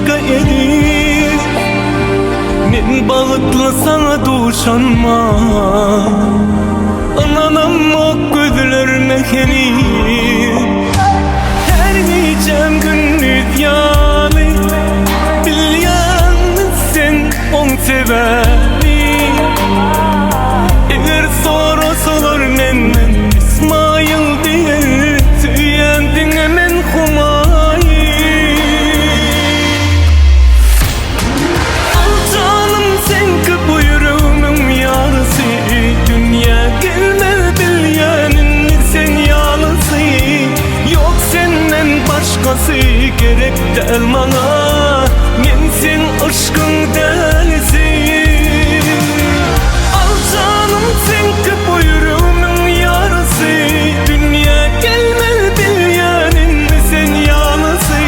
başka edir. Men bağıtlı sana duşanma, ananam o gözlerine henir. Her nicem gündüz yalı, bilyan sen on severdi. Eğer sorasalar menden İsmail diye, tüyendin hemen Humayı. Al canım sen ki bu yüreğimin yarısı, dünya gelmez bilyenin sen yalısı. Yok senden başkası gerek değil bana, men sen aşkın delisi. Al canım sen ki bu yüreğimin yarısı, dünya gelmez bilyenin sen yalısı.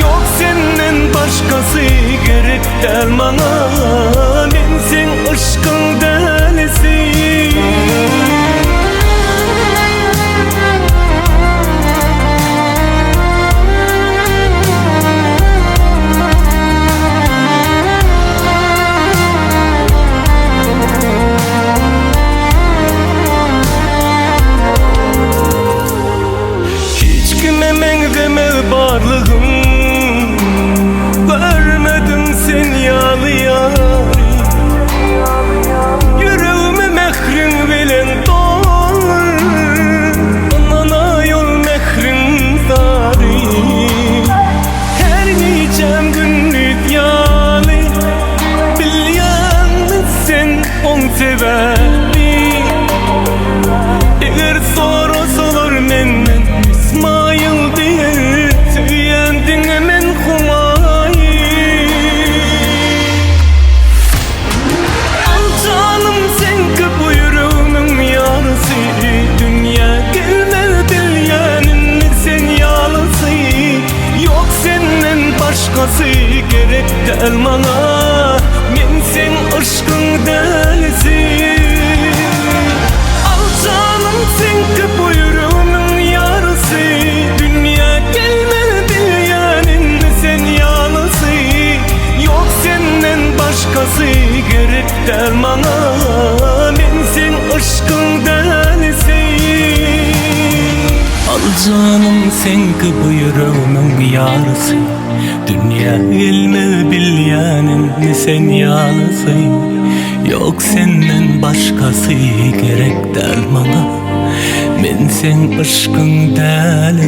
Yok senden başkası gerek değil bana, men sen aşkın delisi. Hiç kime benzemez varlığım, görmedim sen yalı yari. Yüreğime mehrin bilen doğur, anana yol mehrin zari. Her nicem gündüz yalı, bilyan sen on severdi. Eğer sorasalar menden İsmail diye, tüyendin hemen Humayı. Al canım sen ki bu yüreğimin yarısı, dünya gelmez bilyenin sen yalısı. Yok senden başkası gerek değil bana, men sen aşkın delisi. Al canım sen ki bu yüreğimin yarısı, dünya gelmez bilyenin sen yalısı. Yok senden başkası gerek değil bana, men sen aşkın delisi. Al canım sen ki bu yüreğimin yarısı, dünya gelmez bilyenin sen yalısı. Yok senden başkası gerek değil bana, men sen aşkın delisi.